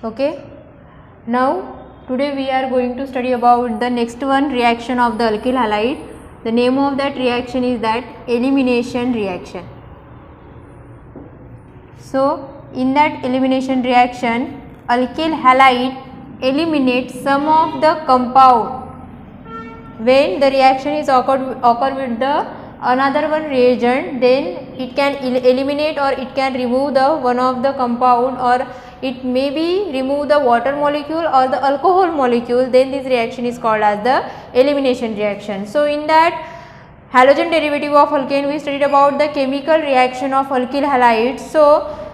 Okay, now today we are going to study about the next one, reaction of the alkyl halide. The name of that reaction is that elimination reaction. So in that elimination reaction, alkyl halide eliminates some of the compound. When the reaction is occur with the another one reagent, then it can eliminate or it can remove the one of the compound, or it may be remove the water molecule or the alcohol molecule. Then this reaction is called as the elimination reaction. So in that halogen derivative of alkane, we studied about the chemical reaction of alkyl halide. So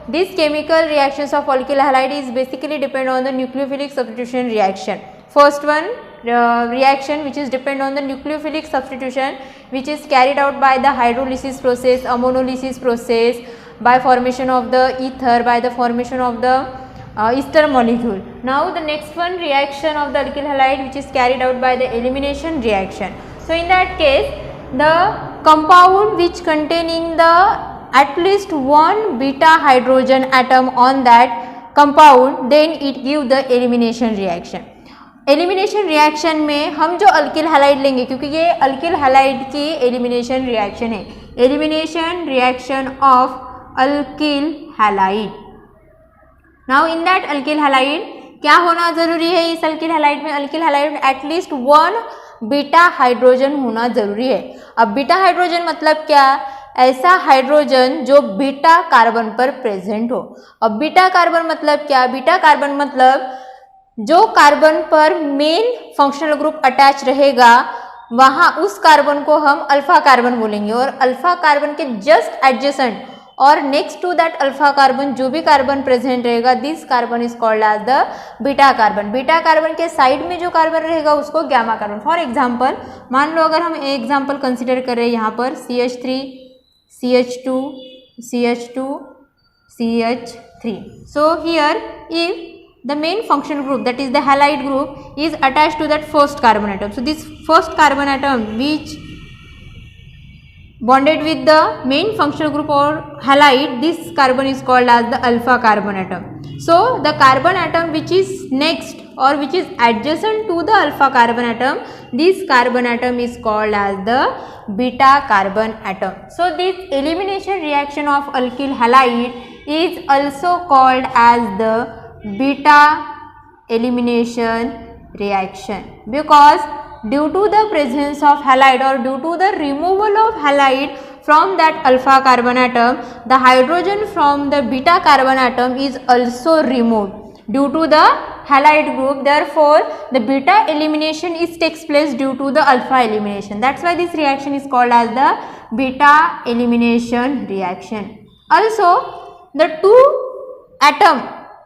these chemical reactions of alkyl halide is basically depend on the nucleophilic substitution reaction. First one, reaction which is depend on the nucleophilic substitution, which is carried out by the hydrolysis process, ammonolysis process, by formation of the ether, by the formation of the ester molecule. Now the next one, reaction of the alkyl halide, which is carried out by the elimination reaction. So in that case, the compound which containing the at least one beta hydrogen atom on that compound, then it give the elimination reaction. Elimination reaction में हम जो alkyl halide लेंगे, क्योंकि ये alkyl halide की elimination reaction है, elimination reaction of alkyl halide. Now in that alkyl halide क्या होना जरूरी है? इस अल्किल हैलाइड में, अल्किल हैलाइड में एटलीस्ट वन बीटा हाइड्रोजन होना जरूरी है. अब बीटा हाइड्रोजन मतलब क्या? ऐसा हाइड्रोजन जो बीटा कार्बन पर प्रेजेंट हो. अब बीटा कार्बन मतलब क्या? बीटा कार्बन मतलब जो कार्बन पर मेन फंक्शनल ग्रुप अटैच रहेगा, वहाँ उस कार्बन को हम अल्फा कार्बन बोलेंगे. और अल्फा कार्बन के जस्ट एडजेसेंट और next to that alpha carbon जो भी कार्बन प्रेजेंट रहेगा, this carbon is called as the beta carbon. Beta carbon के साइड में जो कार्बन रहेगा उसको गैमा कार्बन. फॉर एग्जांपल, मान लो अगर हम एग्जांपल कंसिडर कर रहे हैं यहाँ पर CH3, CH2, CH2, CH3. So here if the main functional group, that is the halide group, is attached to that first carbon atom. So this first carbon atom which bonded with the main functional group or halide, this carbon is called as the alpha carbon atom. So the carbon atom which is next or which is adjacent to the alpha carbon atom, this carbon atom is called as the beta carbon atom. So this elimination reaction of alkyl halide is also called as the beta elimination reaction, because due to the presence of halide or due to the removal of halide from that alpha carbon atom, the hydrogen from the beta carbon atom is also removed due to the halide group. Therefore the beta elimination is takes place due to the alpha elimination. That's why this reaction is called as the beta elimination reaction. Also the two atom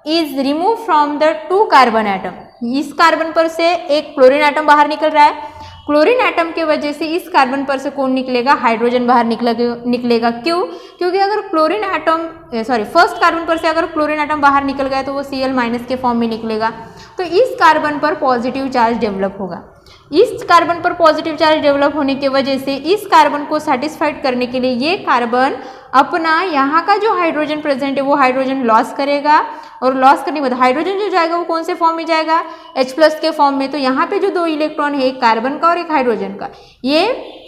is removed from the two carbon atom. इस carbon पर से एक chlorine atom बाहर निकल रहा है. Chlorine atom के वजह से इस कार्बन पर से कौन निकलेगा? हाइड्रोजन बाहर निकलेगा. क्यों? क्योंकि अगर क्लोरीन एटम फर्स्ट कार्बन पर से अगर क्लोरीन एटम बाहर निकल गया तो वो Cl- के फॉर्म में निकलेगा. तो इस कार्बन पर पॉजिटिव चार्ज डेवलप होगा. इस कार्बन पर पॉजिटिव चार्ज डेवलप होने की वजह से इस कार्बन को सेटिस्फाइड करने के लिए ये कार्बन अपना यहाँ का जो हाइड्रोजन प्रेजेंट है वो हाइड्रोजन लॉस करेगा. और लॉस करने के बाद हाइड्रोजन जो जाएगा वो कौन से फॉर्म में जाएगा? H+ के फॉर्म में. तो यहाँ पे जो दो इलेक्ट्रॉन है, एक कार्बन का और एक हाइड्रोजन का, ये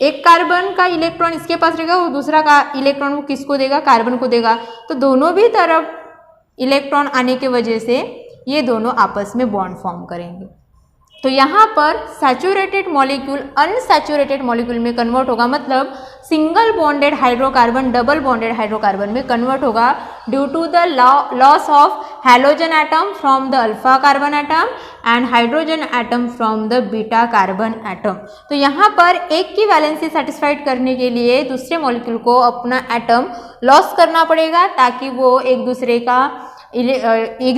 एक कार्बन का इलेक्ट्रॉन इसके पास रहेगा और दूसरा का इलेक्ट्रॉन वो किसको देगा? कार्बन को देगा. तो दोनों भी तरफ इलेक्ट्रॉन आने की वजह से ये दोनों आपस में बॉन्ड फॉर्म करेंगे. तो यहाँ पर सैचुरेटेड मॉलिक्यूल अनसैचुरेटेड मॉलिक्यूल में कन्वर्ट होगा, मतलब single bonded hydrocarbon double bonded hydrocarbon में कन्वर्ट होगा due to the loss of halogen atom from the alpha carbon atom and hydrogen atom from the beta carbon atom. तो यहाँ पर एक की वैलेंसी सेटिस्फाइड करने के लिए दूसरे मॉलिक्यूल को अपना एटम लॉस करना पड़ेगा, ताकि वो एक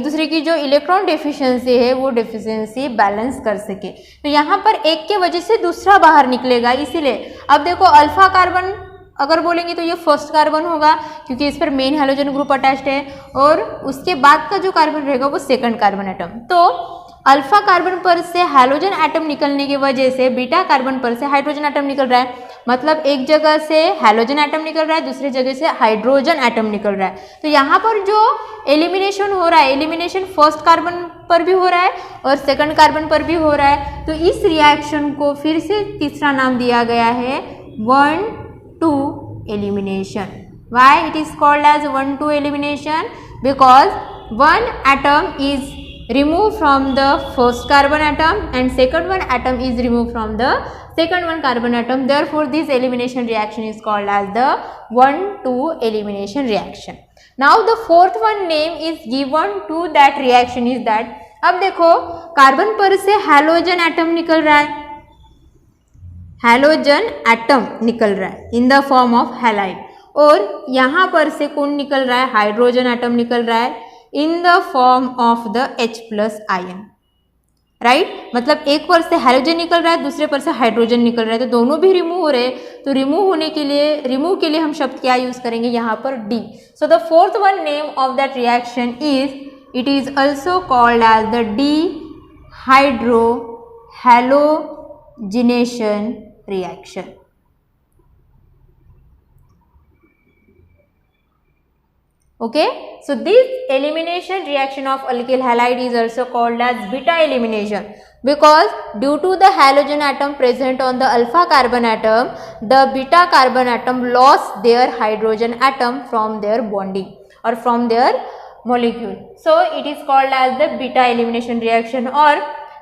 दूसरे की जो इलेक्ट्रॉन डेफिशिएंसी है वो डेफिशिएंसी बैलेंस कर सके. तो यहाँ पर एक के वजह से दूसरा बाहर निकलेगा. इसीलिए अब देखो अल्फा कार्बन अगर बोलेंगे तो ये फर्स्ट कार्बन होगा, क्योंकि इस पर मेन हैलोजन ग्रुप अटैच्ड है, और उसके बाद का जो कार्बन रहेगा वो सेकंड कार्बन एटम. तो अल्फा कार्बन पर से हैलोजन एटम निकलने की वजह से बीटा कार्बन पर से हाइड्रोजन एटम निकल रहा है. मतलब एक जगह से हैलोजन एटम निकल रहा है, दूसरी जगह से हाइड्रोजन एटम निकल रहा है। तो यहाँ पर जो एलिमिनेशन हो रहा है, एलिमिनेशन फर्स्ट कार्बन पर भी हो रहा है और सेकंड कार्बन पर भी हो रहा है। तो इस रिएक्शन को फिर से तीसरा नाम दिया गया है 1,2 elimination. Why it is called as 1,2 elimination? Because one atom is removed from the first carbon atom and second one atom is removed from the second one carbon atom. Therefore, this elimination reaction is called as the 1,2 elimination reaction. Now, the fourth one name is given to that reaction is that, अब देखो carbon पर से halogen atom निकल रहा है, halogen atom निकल रहा है in the form of halide, और यहाँ पर से कौन निकल रहा है? हाइड्रोजन एटम निकल रहा है in the form of the H+ ion, right. मतलब एक पर से हाइड्रोजन निकल रहा है, दूसरे पर से हाइड्रोजन निकल रहा है, तो दोनों भी रिमूव हो रहे हैं। तो रिमूव के लिए हम शब्द क्या यूज करेंगे यहाँ पर? D. So the fourth one name of that reaction is, it is also called as the dehydrohalogenation reaction. Okay, so this elimination reaction of alkyl halide is also called as beta elimination, because due to the halogen atom present on the alpha carbon atom, the beta carbon atom lost their hydrogen atom from their bonding or from their molecule. So it is called as the beta elimination reaction, or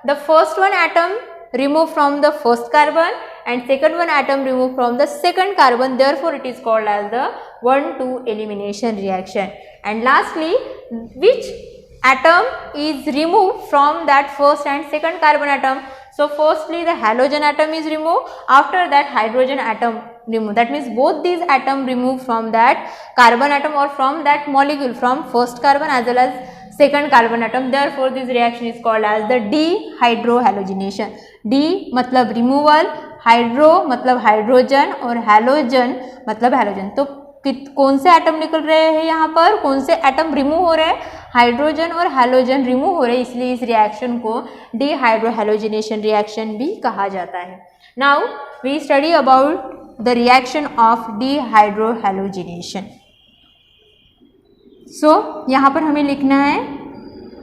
the first one atom removed from the first carbon and second one atom removed from the second carbon. Therefore, it is called as the 1,2 elimination reaction. And lastly, which atom is removed from that first and second carbon atom? So, firstly the halogen atom is removed, after that hydrogen atom removed. That means both these atom removed from that carbon atom or from that molecule, from first carbon as well as second carbon atom. Therefore, this reaction is called as the dehydrohalogenation. D मतलब removal, hydro मतलब hydrogen और halogen मतलब halogen. तो कौन से atom निकल रहे हैं यहाँ पर? कौन से एटम रिमूव हो रहे हैं? हाइड्रोजन और हैलोजन रिमूव हो रहे हैं, इसलिए इस रिएक्शन को डीहाइड्रोहैलोजिनेशन रिएक्शन भी कहा जाता है। Now we study about the reaction of dehydrohalogenation. So यहाँ पर हमें लिखना है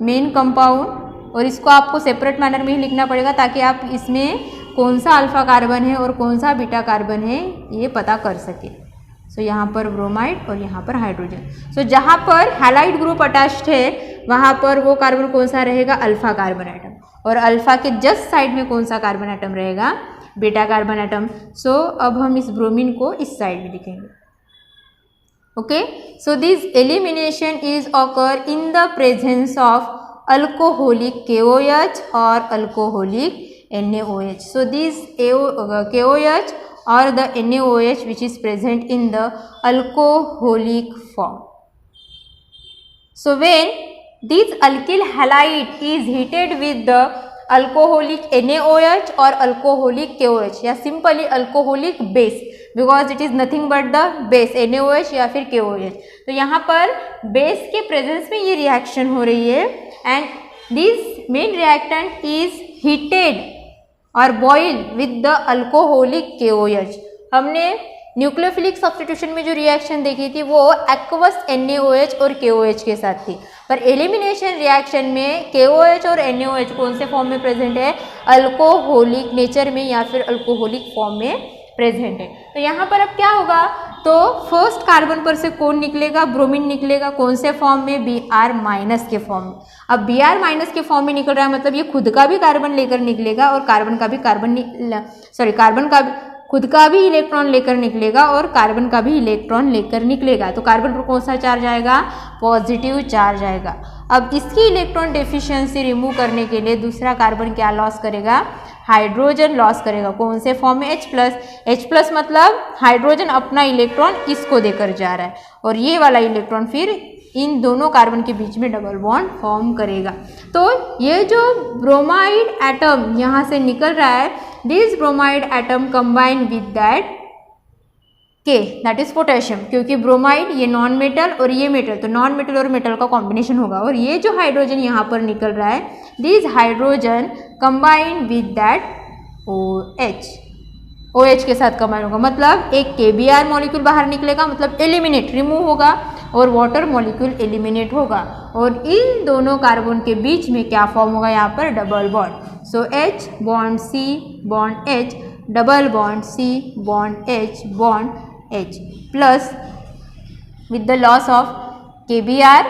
मेन कंपाउंड, और इसको आपको सेपरेट मैनर में ही लिखना पड़ेगा ताकि आप इसमें कौन सा अल्फा कार्बन है और कौन सा बीटा कार्बन है ये पता कर सके। सो यहाँ पर ब्रोमाइड और यहाँ पर हाइड्रोजन। सो जहाँ पर हैलाइड ग्रुप अटैच्ड है वहाँ पर वो कार्बन कौन सा रहेगा? अल्फा कार्बन एटम, और अल्फा के जस्ट साइड में कौन सा कार्बन एटम रहेगा? Beta carbon atom. सो अब हम इस ब्रोमीन को इस साइड में लिखेंगे। Okay, so this elimination is occur in the presence of alcoholic KOH or alcoholic NaOH. So this KOH or the NaOH which is present in the alcoholic form. So when this alkyl halide is heated with the alcoholic NaOH or alcoholic KOH या simply alcoholic base, because it is nothing but the base NaOH या फिर KOH। तो यहाँ पर base के presence में ये reaction हो रही है, and this main reactant is heated or boiled with the alcoholic KOH। हमने न्यूक्लियोफिलिक सब्स्टिट्यूशन में जो रिएक्शन देखी थी वो एक्वस NaOH और KOH के साथ थी, पर एलिमिनेशन रिएक्शन में KOH और NaOH कौन से फॉर्म में प्रेजेंट है? अल्कोहलिक नेचर में या फिर अल्कोहलिक फॉर्म में प्रेजेंट है। तो यहाँ पर अब क्या होगा? तो फर्स्ट कार्बन पर से कौन निकलेगा? ब्रोमीन निकलेगा। कौन से फॉर्म में? Br- के फॉर्म में। अब Br- के फॉर्म में निकल रहा है मतलब ये खुद का भी कार्बन लेकर निकलेगा और कार्बन का भी खुद का भी इलेक्ट्रॉन लेकर निकलेगा और कार्बन का भी इलेक्ट्रॉन लेकर निकलेगा। तो कार्बन पर कौन सा चार्ज आएगा? पॉजिटिव चार्ज आएगा। अब इसकी इलेक्ट्रॉन डेफिशिएंसी रिमूव करने के लिए दूसरा कार्बन क्या लॉस करेगा? हाइड्रोजन लॉस करेगा। कौन से फॉर्म में? H+ मतलब हाइड्रोजन अपना इलेक्ट्रॉन इसको देकर जा रहा है और ये वाला इलेक्ट्रॉन फिर इन दोनों कार्बन के बीच में डबल बॉन्ड फॉर्म करेगा। तो ये जो ब्रोमाइड एटम यहाँ से निकल रहा है, this bromide atom combine with that K, that is potassium, क्योंकि ब्रोमाइड ये नॉन मेटल और ये मेटल, तो नॉन मेटल और मेटल का कॉम्बिनेशन होगा। और ये जो हाइड्रोजन यहाँ पर निकल रहा है, this hydrogen combine with that OH। OH के साथ कंबाइन होगा, मतलब एक KBr मॉलिक्यूल बाहर निकलेगा, मतलब एलिमिनेट रिमूव होगा, और वाटर मॉलिक्यूल एलिमिनेट होगा, और इन दोनों कार्बन के बीच में क्या फॉर्म होगा यहाँ पर double bond. So H bond C bond H double bond C bond H plus with the loss of KBr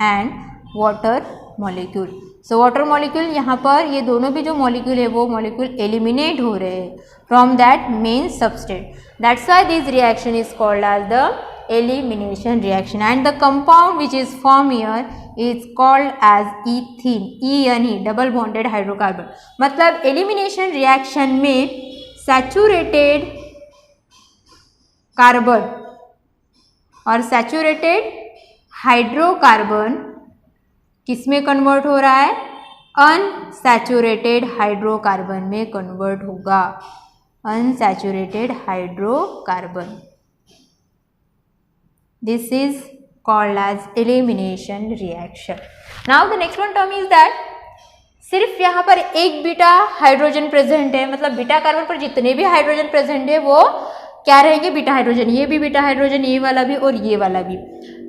and water molecule. So water molecule यहाँ पर ये दोनों भी जो मॉलिक्यूल है वो मॉलिक्यूल एलिमिनेट हो रहे हैं from that main substrate. That's why this reaction is called as the elimination reaction, and the compound which is formed here is called as ethene, ENE, double bonded hydrocarbon. मतलब elimination reaction में saturated carbon और saturated hydrocarbon किस में convert हो रहा है, unsaturated hydrocarbon में convert होगा, unsaturated hydrocarbon. This is called as elimination reaction. Now the next one term is that सिर्फ यहाँ पर एक बीटा हाइड्रोजन प्रेजेंट है, मतलब बीटा कार्बन पर जितने भी हाइड्रोजन प्रेजेंट है वो क्या रहेंगे, बीटा हाइड्रोजन, ये भी बीटा हाइड्रोजन, ये वाला भी और ये वाला भी।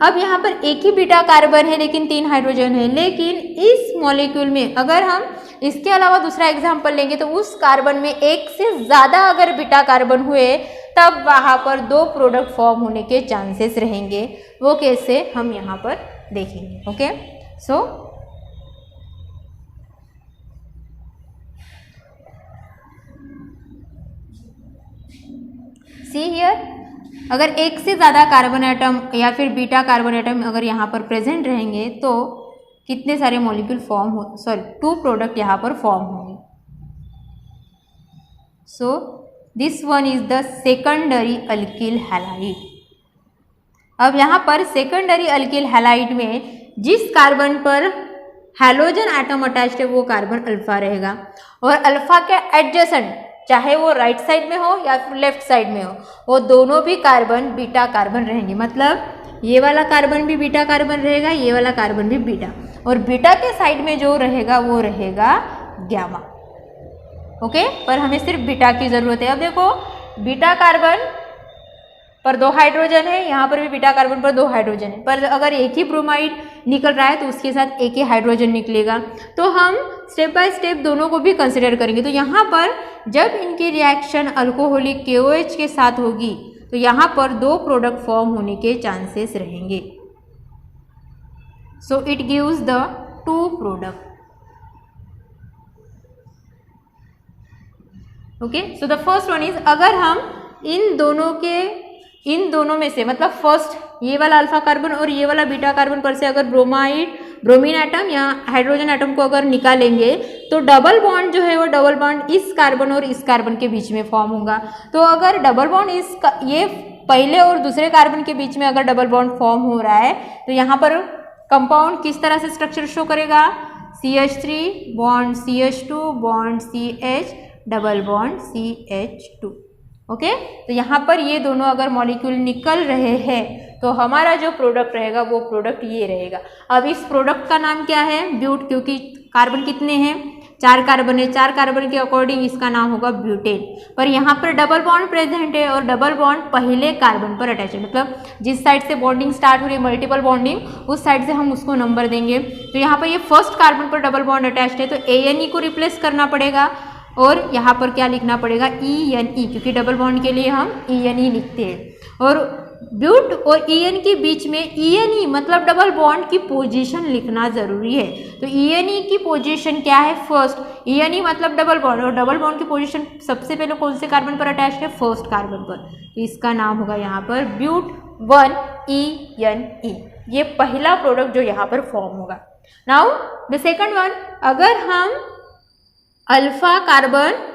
अब यहाँ पर एक ही बीटा कार्बन है लेकिन 3 हाइड्रोजन है, लेकिन इस मॉलिक्यूल में अगर हम इसके अलावा दूसरा एग्जांपल लेंगे तो उस कार्बन में एक से ज़्यादा अगर बीटा कार्बन हुए तब वहाँ पर 2 प्रोडक्ट फॉर्म होने के चांसेस रहेंगे। वो कैसे हम यहाँ पर देखेंगे। ओके, सो सी हियर, अगर एक से ज़्यादा कार्बन एटम या फिर बीटा कार्बन एटम अगर यहाँ पर प्रेजेंट रहेंगे तो कितने सारे मॉलिक्यूल फॉर्म हो, 2 प्रोडक्ट यहाँ पर फॉर्म होंगे। सो this one is the secondary alkyl halide. अब यहाँ पर सेकेंडरी अल्किल हैलाइड में जिस कार्बन पर हैलोजन एटम अटैच्ड है वो कार्बन अल्फा रहेगा, और अल्फा के एडजेसेंट चाहे वो राइट साइड में हो या फिर लेफ्ट साइड में हो वो दोनों भी कार्बन बीटा कार्बन रहेंगे, मतलब ये वाला कार्बन भी बीटा कार्बन रहेगा, ये वाला कार्बन भी बीटा, और बीटा के साइड में जो रहेगा वो रहेगा गामा। ओके, पर हमें सिर्फ बीटा की ज़रूरत है। अब देखो बीटा कार्बन पर 2 हाइड्रोजन है, यहाँ पर भी बीटा कार्बन पर 2 हाइड्रोजन है, पर अगर एक ही ब्रोमाइड निकल रहा है तो उसके साथ एक ही हाइड्रोजन निकलेगा, तो हम स्टेप बाय स्टेप दोनों को भी कंसिडर करेंगे। तो यहाँ पर जब इनकी रिएक्शन अल्कोहलिक KOH के साथ होगी तो यहाँ पर 2 प्रोडक्ट फॉर्म होने के चांसेस रहेंगे। So it gives the 2 product. Okay, so the first one is, अगर हम इन दोनों में से मतलब फर्स्ट ये वाला अल्फा कार्बन और ये वाला बीटा कार्बन पर से अगर ब्रोमीन एटम या हाइड्रोजन एटम को अगर निकालेंगे तो डबल बॉन्ड जो है वो डबल बॉन्ड इस कार्बन और इस कार्बन के बीच में फॉर्म होगा। तो अगर डबल बॉन्ड ये पहले और दूसरे कार्बन के बीच में अगर डबल बॉन्ड फॉर्म हो रहा है तो यहाँ पर कंपाउंड किस तरह से स्ट्रक्चर शो करेगा, CH3 bond CH2 bond CH double bond CH2। Okay, तो यहाँ पर ये दोनों अगर मॉलिक्यूल निकल रहे हैं तो हमारा जो प्रोडक्ट रहेगा वो प्रोडक्ट ये रहेगा। अब इस प्रोडक्ट का नाम क्या है, ब्यूट, क्योंकि कार्बन कितने हैं, 4 कार्बन है, 4 कार्बन के अकॉर्डिंग इसका नाम होगा ब्यूटेन। पर यहाँ पर डबल बॉन्ड प्रेजेंट है और डबल बॉन्ड पहले कार्बन पर अटैच है, मतलब जिस साइड से बॉन्डिंग स्टार्ट हो रही है मल्टीपल बॉन्डिंग उस साइड से हम उसको नंबर देंगे। तो यहाँ पर ये फर्स्ट कार्बन पर डबल बॉन्ड अटैच है तो ANE को रिप्लेस करना पड़ेगा और यहाँ पर क्या लिखना पड़ेगा, ENE, क्योंकि डबल बॉन्ड के लिए हम ENE लिखते हैं। और ब्यूट और EN के बीच में ENE मतलब डबल बॉन्ड की पोजीशन लिखना ज़रूरी है। तो ENE की पोजीशन क्या है, फर्स्ट, ENE मतलब डबल बॉन्ड, और डबल बॉन्ड की पोजीशन सबसे पहले कौन से कार्बन पर अटैच है, फर्स्ट कार्बन पर, तो इसका नाम होगा यहाँ पर ब्यूट 1ENE। ये पहला प्रोडक्ट जो यहाँ पर फॉर्म होगा। नाउ द सेकंड वन, अगर हम अल्फा कार्बन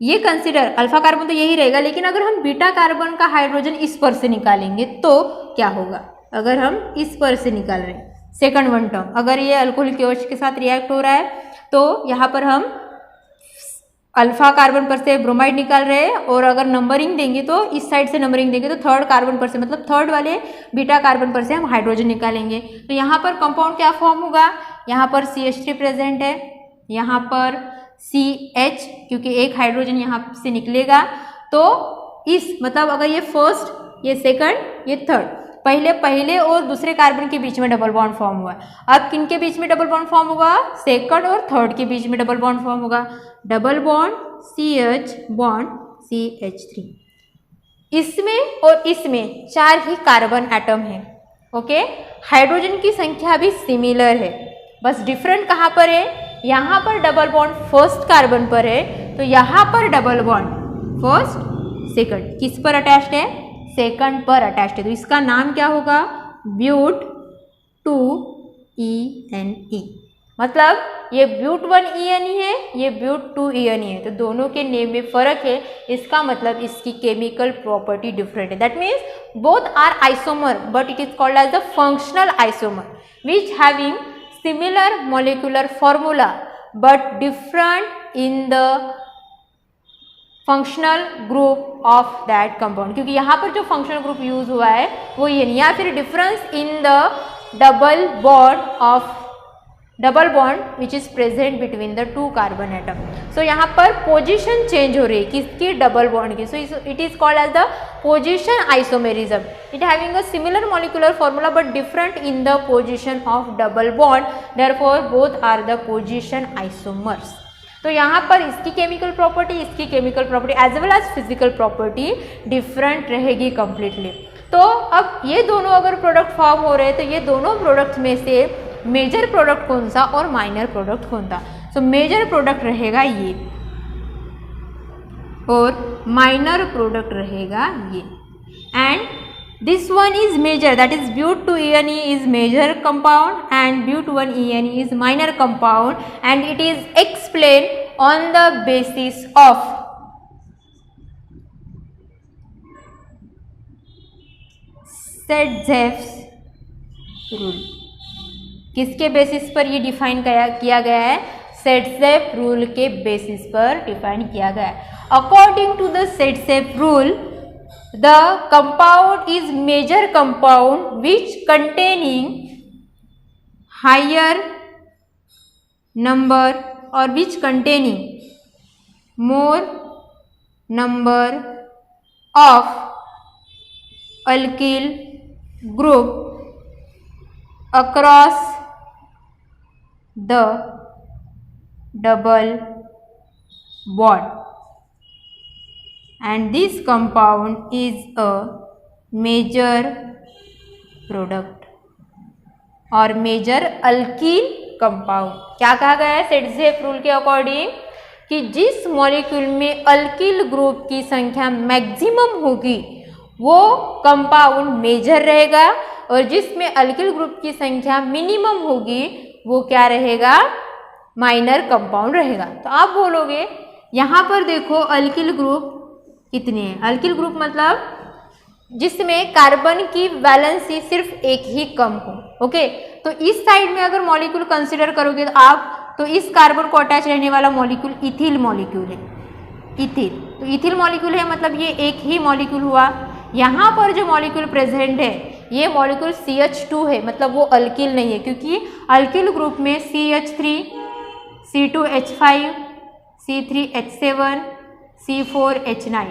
ये कंसिडर, अल्फा कार्बन तो यही रहेगा, लेकिन अगर हम बीटा कार्बन का हाइड्रोजन इस पर से निकालेंगे तो क्या होगा, अगर हम इस पर से निकाल रहे हैं सेकंड वन टर्म, अगर ये अल्कोहल KOH के साथ रिएक्ट हो रहा है तो यहाँ पर हम अल्फा कार्बन पर से ब्रोमाइड निकाल रहे हैं, और अगर नंबरिंग देंगे तो इस साइड से नंबरिंग देंगे तो थर्ड कार्बन पर से, मतलब थर्ड वाले बीटा कार्बन पर से हम हाइड्रोजन निकालेंगे। तो यहाँ पर कंपाउंड क्या फॉर्म होगा, यहाँ पर CH3 प्रेजेंट है, यहाँ पर CH, क्योंकि एक हाइड्रोजन यहाँ से निकलेगा, तो इस मतलब अगर ये फर्स्ट, ये सेकंड, ये थर्ड, पहले और दूसरे कार्बन के बीच में डबल बॉन्ड फॉर्म हुआ। अब किन के बीच में डबल बॉन्ड फॉर्म होगा? सेकंड और थर्ड के बीच में डबल बॉन्ड फॉर्म होगा। Double bond CH bond CH3। इसमें और इसमें 4 ही कार्बन एटम है। ओके, हाइड्रोजन की संख्या भी सिमिलर है, बस डिफरेंट कहाँ पर है? यहाँ पर डबल बॉन्ड फर्स्ट कार्बन पर है, तो यहाँ पर डबल बॉन्ड फर्स्ट सेकंड किस पर अटैच्ड है? सेकंड पर अटैच्ड है। तो इसका नाम क्या होगा? ब्यूट 2ENE। मतलब ये ब्यूट 1ENE है, ये ब्यूट 2ENE है, तो दोनों के नेम में फर्क है। इसका मतलब इसकी केमिकल प्रॉपर्टी डिफरेंट है। That means both are isomer but it is called as the functional isomer which having similar molecular formula but different in the functional group of that compound. क्योंकि यहाँ पर जो फंक्शनल ग्रुप यूज हुआ है वो ये नहीं, या फिर difference in the double bond which is present between the 2 carbon atom. So यहाँ पर पोजीशन चेंज हो रही है किसकी? डबल बॉन्ड की। So it is called as the position isomerism. It having a similar molecular formula but different in the position of double bond, therefore both are the position isomers. तो यहाँ पर इसकी chemical property, इसकी chemical property as well as physical property different रहेगी completely. तो अब ये दोनों अगर प्रोडक्ट फॉर्म हो रहे हैं तो ये दोनों प्रोडक्ट में से मेजर प्रोडक्ट कौन सा और माइनर प्रोडक्ट कौन सा? सो मेजर प्रोडक्ट रहेगा ये और माइनर प्रोडक्ट रहेगा ये। And this one is major, that is but 2ENE is major compound and but 1ENE is minor compound, and it is explained on the basis of Sedgwick's rule। किसके basis पर ये define किया गया है? Sedgwick rule के basis पर define किया गया है। According to the Sedgwick rule, the compound is major compound which containing higher number or which containing more number of alkyl group across the double bond, and this compound is a major product और major alkyl compound. क्या कहा गया है Sedgwick rule के according? कि जिस molecule में alkyl group की संख्या मैक्सिमम होगी वो कंपाउंड मेजर रहेगा, और जिसमें अल्कील ग्रुप की संख्या मिनिमम होगी वो क्या रहेगा? माइनर कंपाउंड रहेगा। तो आप बोलोगे यहाँ पर देखो अल्कील ग्रुप कितने हैं? अल्कील ग्रुप मतलब जिसमें कार्बन की वैलेंसी सिर्फ एक ही कम हो। ओके, तो इस साइड में अगर मॉलिक्यूल कंसीडर करोगे तो आप, तो इस कार्बन को अटैच रहने वाला मॉलिक्यूल इथिल मॉलिक्यूल है। इथिल, तो इथिल मॉलिक्यूल है मतलब ये एक ही मॉलिक्यूल हुआ। यहाँ पर जो मॉलिक्यूल प्रेजेंट है ये मॉलिक्यूल CH2 है, मतलब वो अल्कील नहीं है, क्योंकि अल्कील ग्रुप में CH3, C2H5, C3H7, C4H9,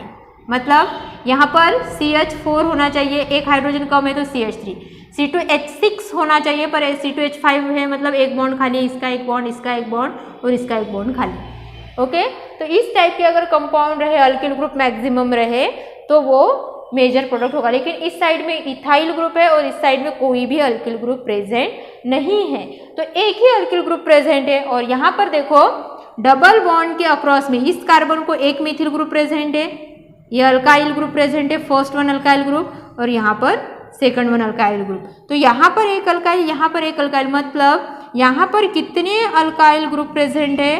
मतलब यहाँ पर CH4 होना चाहिए, एक हाइड्रोजन कम है तो CH3, C2H6 होना चाहिए पर C2H5 है, मतलब एक बॉन्ड खाली, इसका एक बॉन्ड, इसका एक बॉन्ड और इसका एक बॉन्ड खाली। ओके, तो इस टाइप के अगर कंपाउंड रहे, अल्किल ग्रुप मैक्सिमम रहे तो वो मेजर प्रोडक्ट होगा। लेकिन इस साइड में इथाइल ग्रुप है और इस साइड में कोई भी अल्किल ग्रुप प्रेजेंट नहीं है, तो एक ही अल्किल ग्रुप प्रेजेंट है। और यहाँ पर देखो डबल बॉन्ड के अक्रॉस में इस कार्बन को एक मिथिल ग्रुप प्रेजेंट है, ये अल्काइल ग्रुप प्रेजेंट है, फर्स्ट वन अल्काइल ग्रुप, और यहाँ पर सेकंड वन अल्काइल ग्रुप। तो यहाँ पर एक अल्काइल, यहाँ पर एक अल्काइल, मतलब यहाँ पर कितने अल्काइल ग्रुप प्रेजेंट है?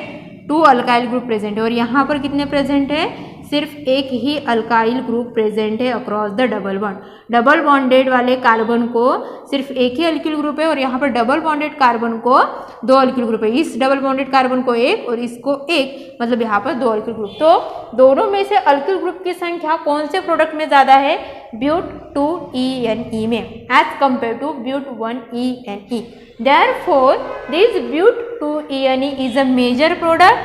2 अल्काइल ग्रुप प्रेजेंट है। और यहाँ पर कितने प्रेजेंट है? सिर्फ एक ही अल्काइल ग्रुप प्रेजेंट है across the double bond. Double bonded वाले कार्बन को सिर्फ एक ही अल्किल ग्रुप है और यहाँ पर डबल बॉन्डेड कार्बन को 2 अल्किल ग्रुप है। इस डबल बॉन्डेड कार्बन को एक और इसको एक, मतलब यहाँ पर 2 अल्किल ग्रुप। तो दोनों में से अल्किल ग्रुप की संख्या कौन से प्रोडक्ट में ज़्यादा है? ब्यूट 2ENE में एज कंपेयर टू ब्यूट 1ENE। Therefore, this but 2ENE is a major product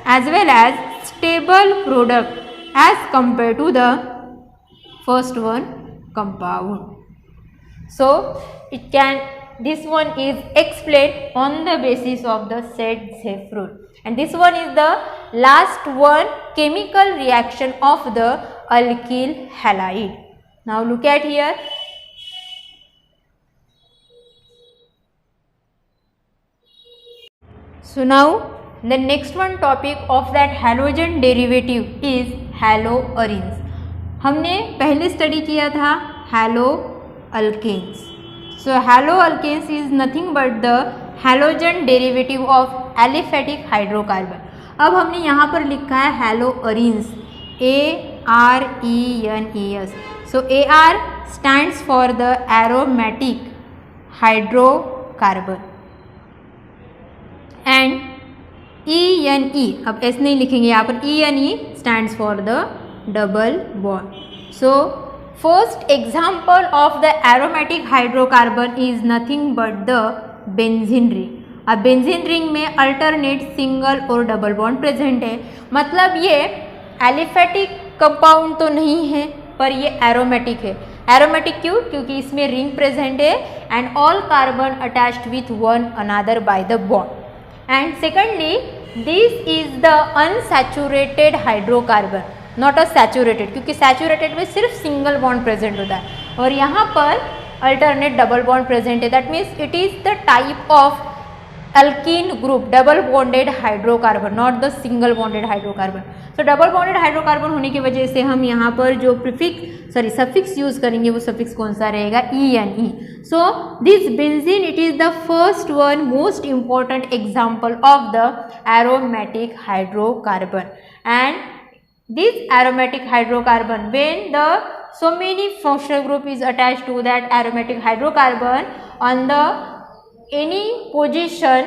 as well as stable product as compared to the first one compound. So this one is explained on the basis of the said rule, and this one is the last one, chemical reaction of the alkyl halide. Now look at here. So now the next one topic of that halogen derivative is haloarenes. हमने पहले study किया था haloalkanes. So haloalkanes is nothing but the halogen derivative of aliphatic hydrocarbon. अब हमने यहाँ पर लिखा है haloarenes, ARENES. So AR stands for the aromatic hydrocarbon and ENE, अब S नहीं लिखेंगे यहाँ पर, ENE stands for the double bond. So first example of the aromatic hydrocarbon is nothing but the benzene ring. अब benzene ring में alternate single और double bond present है, मतलब ये एलिफेटिक कंपाउंड तो नहीं है पर ये एरोमेटिक है. एरोमेटिक क्यों? क्योंकि इसमें रिंग प्रेजेंट है and all carbon attached with one another by the bond. And secondly this is the unsaturated hydrocarbon, not a saturated, क्योंकि सैचुरेटेड में सिर्फ सिंगल बॉन्ड प्रेजेंट होता है और यहाँ पर अल्टरनेट डबल बॉन्ड प्रेजेंट है. That means it is the type of alkene group, double bonded hydrocarbon, not the single bonded hydrocarbon. So double bonded hydrocarbon होने की वजह से हम यहाँ पर जो सफिक्स यूज करेंगे वो सफिक्स कौन सा रहेगा? ENE. So this benzene, it is the first one most important example of the aromatic hydrocarbon, and this aromatic hydrocarbon, when the so many functional group is attached to that aromatic hydrocarbon on the any position,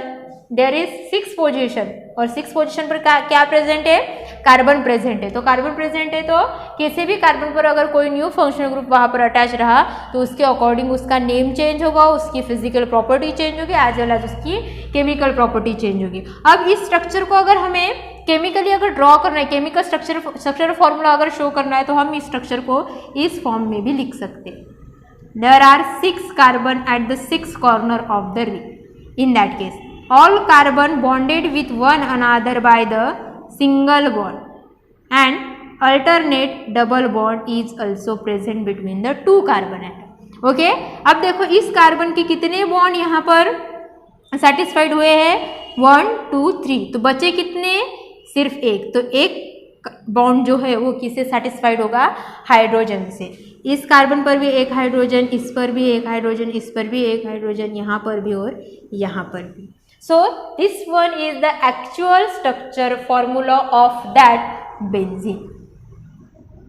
there is 6 position और 6 position पर क्या present है? Carbon present है. तो carbon present है तो किसी भी कार्बन पर अगर कोई न्यू फंक्शनल ग्रुप वहाँ पर अटैच रहा तो उसके अकॉर्डिंग उसका नेम चेंज होगा, उसकी फिजिकल प्रॉपर्टी चेंज होगी, एज वेल एज उसकी केमिकल प्रॉपर्टी चेंज होगी. अब इस स्ट्रक्चर को अगर हमें केमिकली अगर ड्रॉ करना है, केमिकल स्ट्रक्चर फॉर्मूला अगर शो करना है तो हम इस स्ट्रक्चर को इस फॉर्म में भी लिख सकते हैं. There are 6 carbon at the 6th corner of the ring. In that case, all carbon bonded with one another by the single bond, and alternate double bond is also present between the 2 carbon atom. Okay? अब देखो इस carbon के कितने bond यहाँ पर satisfied हुए हैं? 1 2 3. तो बचे कितने? सिर्फ एक. तो एक बॉन्ड जो है वो किससे सेटिस्फाइड होगा? हाइड्रोजन से. इस कार्बन पर भी एक हाइड्रोजन, इस पर भी एक हाइड्रोजन, इस पर भी एक हाइड्रोजन, यहाँ पर भी और यहाँ पर भी. सो this one is the actual structure formula of that benzene.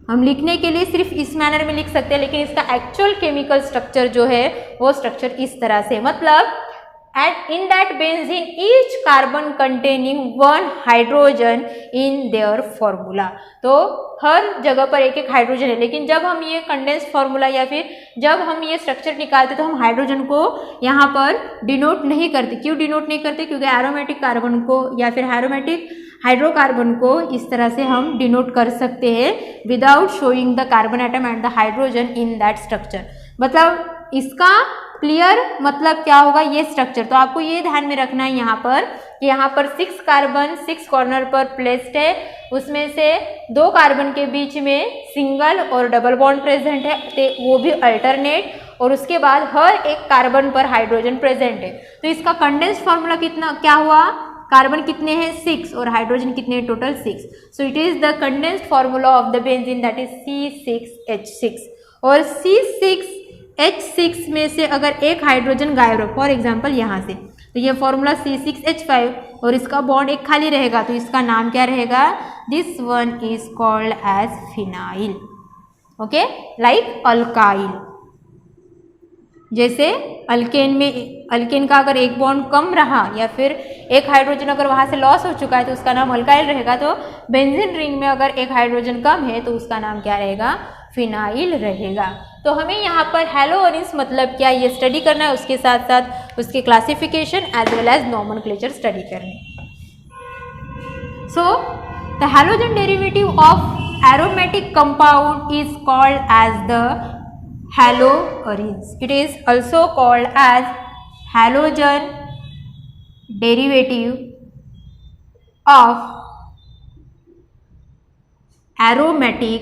हम लिखने के लिए सिर्फ इस मैनर में लिख सकते हैं, लेकिन इसका एक्चुअल केमिकल स्ट्रक्चर जो है वो स्ट्रक्चर इस तरह से, मतलब and in that benzene each carbon containing one hydrogen in their formula. तो हर जगह पर एक एक हाइड्रोजन है, लेकिन जब हम ये कंडेंस्ड फार्मूला या फिर जब हम ये स्ट्रक्चर निकालते तो हम हाइड्रोजन को यहाँ पर डिनोट नहीं करते. क्यों डिनोट नहीं करते? क्योंकि एरोमेटिक कार्बन को या फिर एरोमेटिक हाइड्रोकार्बन को इस तरह से हम डिनोट कर सकते हैं without showing the carbon atom and the hydrogen in that structure. मतलब इसका क्लियर मतलब क्या होगा? ये स्ट्रक्चर. तो आपको ये ध्यान में रखना है यहाँ पर कि यहाँ पर 6 कार्बन 6 कॉर्नर पर प्लेस्ड है, उसमें से 2 कार्बन के बीच में सिंगल और डबल बॉन्ड प्रेजेंट है, तो वो भी अल्टरनेट, और उसके बाद हर एक कार्बन पर हाइड्रोजन प्रेजेंट है. तो इसका कंडेंस्ड फार्मूला कितना क्या हुआ? कार्बन कितने हैं? 6 और हाइड्रोजन कितने हैं? Total 6. So it is the condensed formula of the benzene, that is C6H6. और C6H6 में से अगर एक हाइड्रोजन गायब रहो, फॉर एग्जाम्पल यहाँ से, तो ये फॉर्मूला C6H5 और इसका बॉन्ड एक खाली रहेगा, तो इसका नाम क्या रहेगा? This one is called as phenyl. Okay, like alkyl. जैसे अल्केन का अगर एक बॉन्ड कम रहा या फिर एक हाइड्रोजन अगर वहाँ से लॉस हो चुका है तो उसका नाम अल्काइल रहेगा. तो बेंजीन रिंग में अगर एक हाइड्रोजन कम है तो उसका नाम क्या रहेगा? फिनाइल रहेगा. तो हमें यहाँ पर हैलोअरेन्स मतलब क्या ये स्टडी करना है, उसके साथ साथ उसके classification as well as nomenclature study करनी. So the halogen derivative of aromatic compound is called as the haloarenes. It is also called as halogen derivative of aromatic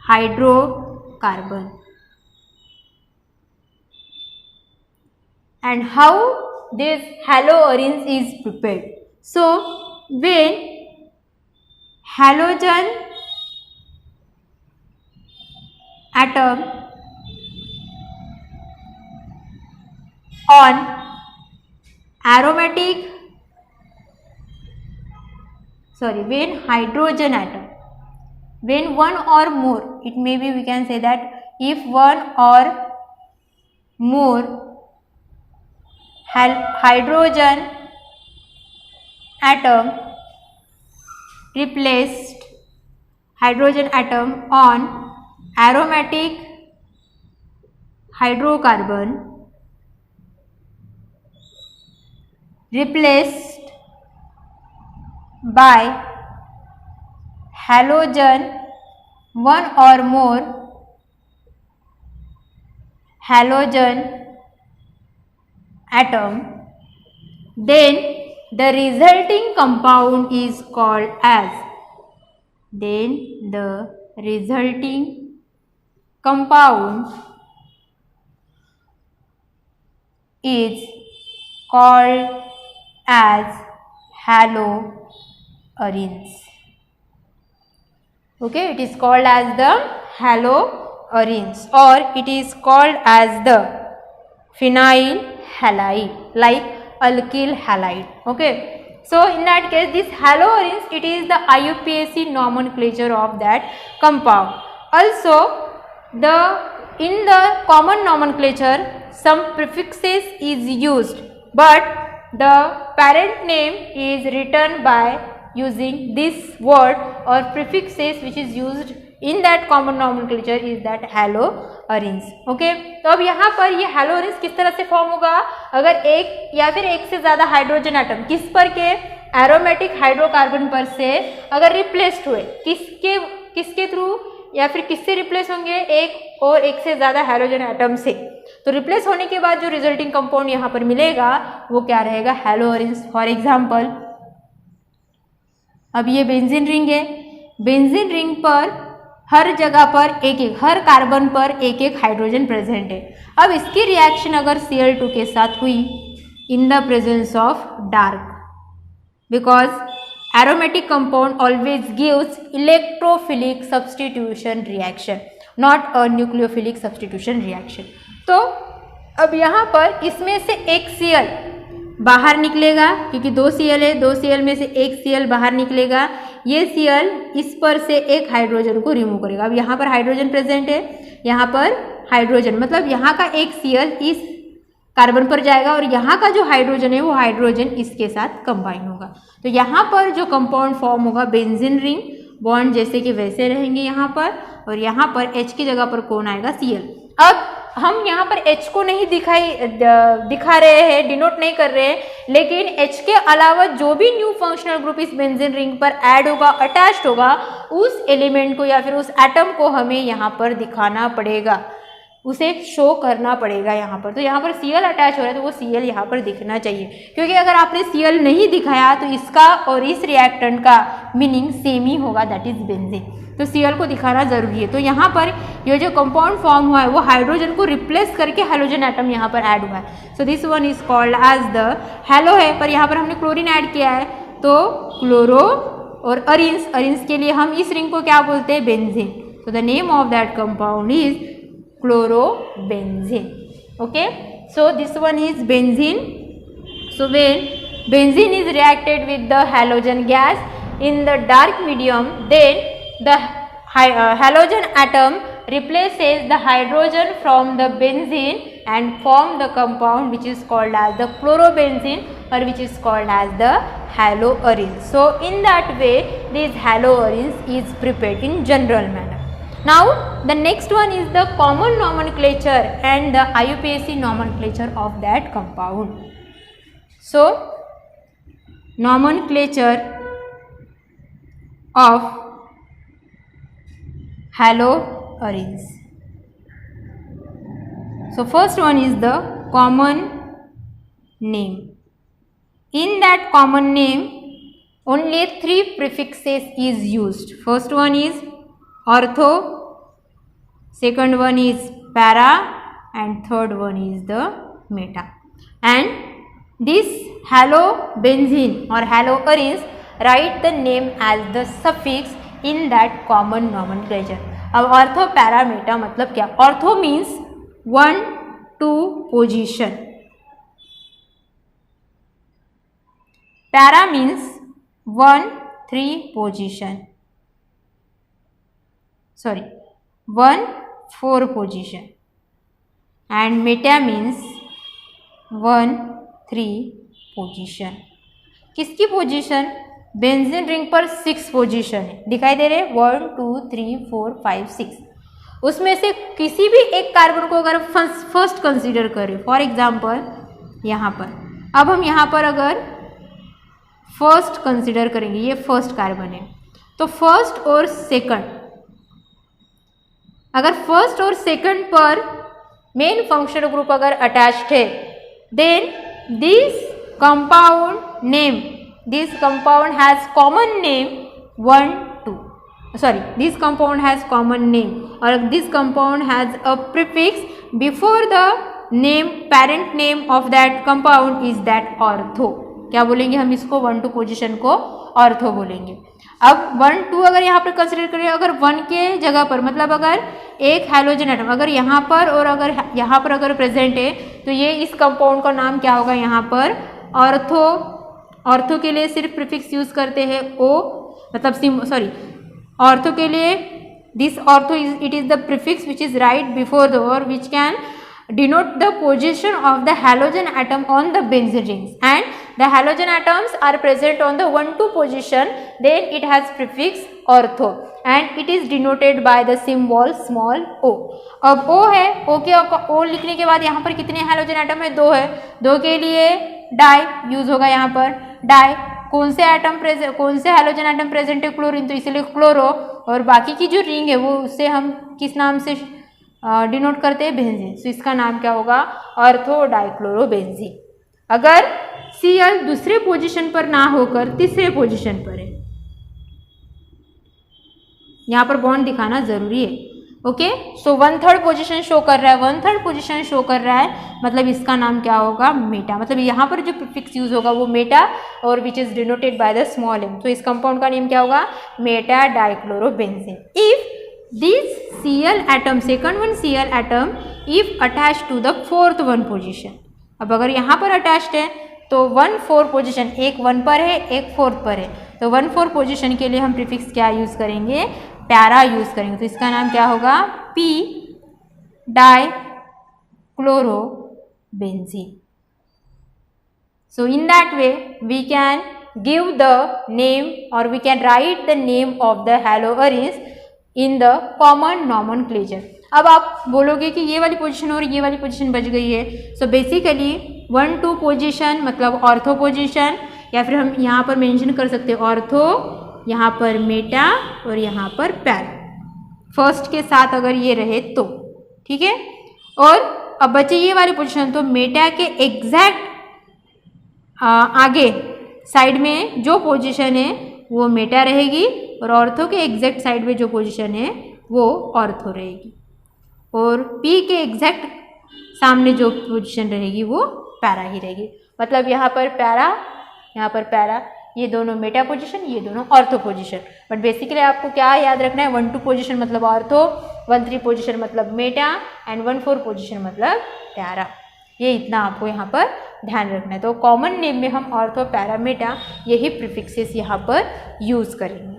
hydrocarbon. And how this haloarenes is prepared? So when halogen atom on aromatic when hydrogen atom, when one or more, it may be we can say that if one or more hydrogen atom replaced hydrogen atom on aromatic hydrocarbon replaced by halogen, one or more halogen atom, then the resulting compound is called as, haloarenes. Okay, it is called as the haloarenes, or it is called as the phenyl halide, like alkyl halide. Okay, so in that case, this haloarenes, it is the IUPAC nomenclature of that compound. Also, in the common nomenclature, some prefixes is used, but the parent name is written by using this word or prefixes which is used in that common nomenclature is that haloarenes. Okay, तो अब यहाँ पर ये haloarenes किस तरह से form होगा? अगर एक या फिर एक से ज्यादा हाइड्रोजन एटम किस पर के एरोमेटिक हाइड्रोकार्बन पर से अगर रिप्लेस्ड हुए, किसके थ्रू या फिर किससे रिप्लेस होंगे? एक और एक से ज्यादा हाइड्रोजन एटम से. तो रिप्लेस होने के बाद जो रिजल्टिंग कंपाउंड यहाँ पर मिलेगा वो क्या रहेगा? haloarenes. फॉर एग्जाम्पल, अब ये बेंजीन रिंग है, बेंजीन रिंग पर हर जगह पर हर कार्बन पर एक हाइड्रोजन प्रेजेंट है. अब इसकी रिएक्शन अगर Cl2 के साथ हुई इन the presence of dark, because aromatic compound always gives electrophilic substitution reaction, not a nucleophilic substitution reaction. तो अब यहाँ पर इसमें से एक Cl बाहर निकलेगा, क्योंकि 2 Cl है, 2 Cl में से एक Cl बाहर निकलेगा. ये Cl इस पर से एक हाइड्रोजन को रिमूव करेगा. अब यहाँ पर हाइड्रोजन प्रेजेंट है, यहाँ पर हाइड्रोजन, मतलब यहाँ का एक Cl इस कार्बन पर जाएगा और यहाँ का जो हाइड्रोजन है वो हाइड्रोजन इसके साथ कंबाइन होगा. तो यहाँ पर जो कंपाउंड फॉर्म होगा बेंजीन रिंग, बॉन्ड जैसे कि वैसे रहेंगे यहाँ पर, और यहाँ पर H की जगह पर कौन आएगा? Cl. अब हम यहाँ पर H को नहीं दिखा रहे हैं, डिनोट नहीं कर रहे हैं, लेकिन H के अलावा जो भी न्यू फंक्शनल ग्रुप इस बेंजीन रिंग पर ऐड होगा, अटैच्ड होगा, उस एलिमेंट को या फिर उस एटम को हमें यहाँ पर दिखाना पड़ेगा, उसे शो करना पड़ेगा यहाँ पर. तो यहाँ पर Cl अटैच हो रहा है तो वो Cl यहाँ पर दिखना चाहिए, क्योंकि अगर आपने Cl नहीं दिखाया तो इसका और इस रिएक्टेंट का मीनिंग सेम ही होगा, दैट इज बेंजीन. तो Cl को दिखाना जरूरी है. तो यहाँ पर ये जो कंपाउंड फॉर्म हुआ है वो हाइड्रोजन को रिप्लेस करके हाइड्रोजन एटम यहाँ पर ऐड हुआ है. So this one is called as the halo है, पर यहाँ पर हमने क्लोरीन ऐड किया है तो क्लोरो और अरीन्स के लिए हम इस रिंग को क्या बोलते हैं? बेंजीन. तो the name of that compound is chlorobenzene. Okay, so this one is benzene. So when benzene is reacted with the halogen gas in the dark medium, then the halogen atom replaces the hydrogen from the benzene and form the compound which is called as the chlorobenzene, or which is called as the haloarenes. So in that way these haloarenes is prepared in general manner. Now the next one is the common nomenclature and the IUPAC nomenclature of that compound. So nomenclature of haloarenes. So first one is the common name. In that common name, only 3 prefixes is used. First one is ortho, second one is para, and third one is the meta. And this halobenzene or haloarenes, write the name as the suffix in that common nomenclature. अब ortho para Meta मतलब क्या? Ortho means 1 2 position, para means 1 3 position, sorry 1 4 position, and Meta means 1 3 position. किसकी position? Benzene ring पर 6 position है, दिखाई दे रहे हैं 1 2 3 4 5 6. उसमें से किसी भी एक कार्बन को अगर फर्स्ट कंसीडर करें, फॉर एग्जांपल यहाँ पर, अब हम यहाँ पर अगर फर्स्ट कंसीडर करेंगे, ये फर्स्ट कार्बन है, तो फर्स्ट और सेकंड, अगर फर्स्ट और सेकंड पर मेन फंक्शनल ग्रुप अगर अटैच्ड है, then this compound has common name 1 2, sorry, this compound has common name, or this compound has a prefix before the name, parent name of that compound is that ortho. क्या बोलेंगे हम इसको? 1 2 position को ortho बोलेंगे. अब 1 2 अगर यहाँ पर कंसिडर करें, अगर 1 के जगह पर, मतलब अगर एक हाइड्रोजन एटम अगर यहाँ पर और अगर यहाँ पर अगर प्रेजेंट है, तो ये इस कंपाउंड का नाम क्या होगा? यहाँ पर ऑर्थो. ऑर्थो के लिए सिर्फ प्रीफिक्स यूज करते हैं ओ, मतलब सॉरी, ऑर्थो के लिए this ortho it is the prefix which is right before the और which can denote the position of the halogen atom on the benzene rings, and the halogen atoms are present on the 1 2 position, then it has prefix ortho and it is denoted by the symbol small o. अब o है, o के o लिखने के बाद यहाँ पर कितने halogen atom है? 2 है. 2 के लिए डाई यूज होगा. यहाँ पर डाई कौन से एटम प्रेजेंट, कौन से हैलोजन एटम प्रेजेंट है? क्लोरीन, तो इसलिए क्लोरो. और बाकी की जो रिंग है वो उससे हम किस नाम से डिनोट करते हैं? बेंजीन. तो इसका नाम क्या होगा? Ortho dichlorobenzene. अगर Cl दूसरे पोजीशन पर ना होकर तीसरे पोजीशन पर है, यहाँ पर बॉन्ड दिखाना जरूरी है. ओके, सो 1/3 पोजीशन शो कर रहा है, 1/3 पोजीशन शो कर रहा है, मतलब इसका नाम क्या होगा? मेटा. मतलब यहाँ पर जो प्रीफिक्स यूज होगा वो मेटा और which is denoted by the small M. तो इस कंपाउंड का नेम क्या होगा? Meta dichlorobenzene. If this Cl atom, second one Cl atom, if attached to the 4th one position, अब अगर यहाँ पर अटैच्ड है तो 1 4 पोजीशन, एक 1 पर है एक 4th पर है, तो 1 4 पोजीशन के लिए हम प्रीफिक्स क्या यूज करेंगे? पैरा यूज करेंगे. तो इसका नाम क्या होगा? P dichlorobenzene. So in that way we can give the name or we can write the name of the haloarenes in the common nomenclature. अब आप बोलोगे कि ये वाली पोजीशन और ये वाली पोजीशन बच गई है. सो बेसिकली 1 2 पोजीशन मतलब ऑर्थो पोजीशन, या फिर हम यहाँ पर मेंशन कर सकते हैं ऑर्थो, यहाँ पर मेटा और यहाँ पर पैरा, फर्स्ट के साथ अगर ये रहे तो ठीक है. और अब बचे ये वाली पोजीशन, तो मेटा के एग्जैक्ट आगे साइड में जो पोजीशन है वो मेटा रहेगी, और ऑर्थो के एग्जैक्ट साइड में जो पोजीशन है वो ऑर्थो रहेगी, और पी के एग्जैक्ट सामने जो पोजीशन रहेगी वो पैरा ही रहेगी. मतलब यहाँ पर पैरा, ये दोनों मेटा पोजीशन, ये दोनों ऑर्थो पोजीशन. बट बेसिकली आपको क्या याद रखना है? 1 2 पोजीशन मतलब ऑर्थो, 1 3 पोजीशन मतलब मेटा, एंड 1 4 पोजीशन मतलब पैरा. ये इतना आपको यहाँ पर ध्यान रखना है. तो कॉमन नेम में हम ऑर्थो पैरा मेटा यही प्रीफिक्सेस यहाँ पर यूज करेंगे.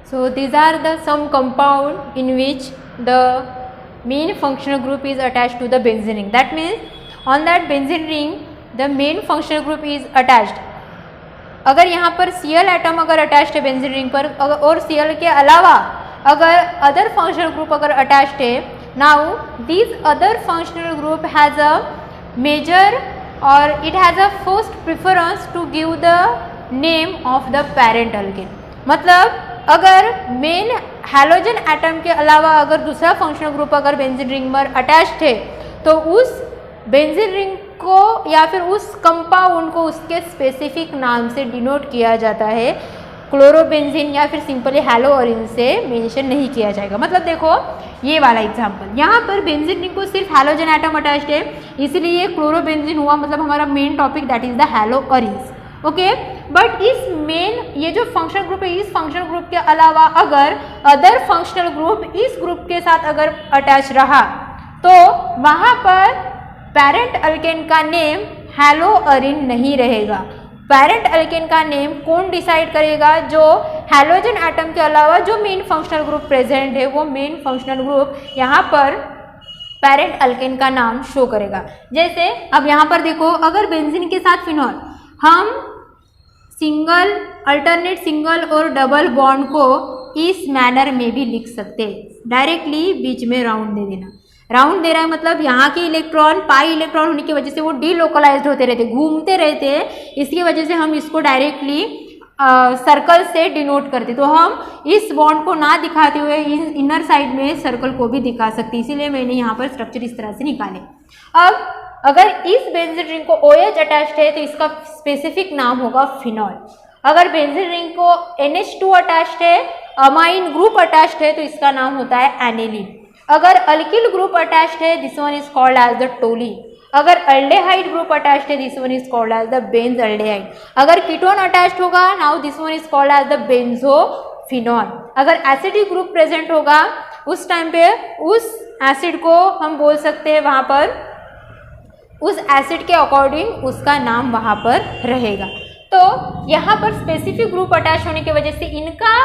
So these are the some compound in which the main functional group is attached to the benzene ring. That means on that benzene ring the main functional group is attached. अगर यहाँ पर Cl atom अगर attached है benzene ring पर, और Cl के अलावा अगर अदर फंक्शनल ग्रुप अगर अटैच्ड है, now this other functional group has a major और it has a first preference to give the name of the parent alkane. मतलब अगर मेन हैलोजन एटम के अलावा अगर दूसरा फंक्शनल ग्रुप अगर बेंजीन रिंग पर अटैच्ड है तो उस बेंजीन रिंग को या फिर उस कंपाउंड को उसके स्पेसिफिक नाम से डिनोट किया जाता है, क्लोरोबेंजीन या फिर सिंपली हैलोअरिन से मेंशन नहीं किया जाएगा। मतलब देखो ये वाला एग्जांपल, यहाँ पर बेंजीन रिंग को सिर्फ हैलोजन एटम अटैच्ड है इसलिए क्लोरोबेंजीन हुआ, मतलब हमारा main topic that is the haloarenes. Okay, but इस मेन ये जो फंक्शनल ग्रुप है इस फंक्शनल ग्रुप के अलावा अगर अदर फंक्शनल ग्रुप इस ग्रुप के साथ अगर अटैच रहा तो वहाँ पर पेरेंट अल्केन का नेम हैलोअरिन नहीं रहेगा। पेरेंट अल्केन का नेम कौन डिसाइड करेगा? जो हैलोजन एटम के अलावा जो मेन फंक्शनल ग्रुप प्रेजेंट है वो मेन फंक्शनल ग्रुप यहाँ पर पेरेंट अल्केन का नाम शो करेगा। जैसे अब यहाँ पर देखो, अगर बेंजीन के साथ फिनॉल हम सिंगल, अल्टरनेट सिंगल और डबल बॉन्ड को इस मैनर में भी लिख सकते हैं। डायरेक्टली बीच में राउंड दे देना। राउंड दे रहा है मतलब यहाँ के इलेक्ट्रॉन पाई इलेक्ट्रॉन होने की वजह से वो डीलोकलाइज्ड होते रहते, घूमते रहते हैं, इसकी वजह से हम इसको डायरेक्टली सर्कल से डिनोट करते। तो हम इस बॉन्ड को ना दिखाते हुए इनर साइड में सर्कल को भी दिखा सकते, इसीलिए मैंने यहाँ पर स्ट्रक्चर इस तरह से निकाले। अब अगर इस बेंजीन रिंग को OH अटैच्ड है तो इसका स्पेसिफिक नाम होगा फिनॉल। अगर बेंजीन रिंग को NH2 अटैच्ड है, अमाइन ग्रुप अटैच्ड है तो इसका नाम होता है एनिलीन। अगर अल्किल ग्रुप अटैच्ड है this one is called as the toluene. अगर अल्डेहाइड ग्रुप अटैच्ड है this one is called as the benzaldehyde. अगर कीटोन अटैच्ड होगा now this one is called as the benzophenol. अगर acidic group present होगा उस time पे उस acid को हम बोल सकते हैं वहाँ पर उस एसिड के अकॉर्डिंग उसका नाम वहाँ पर रहेगा। तो यहाँ पर स्पेसिफिक ग्रुप अटैच होने की वजह से इनका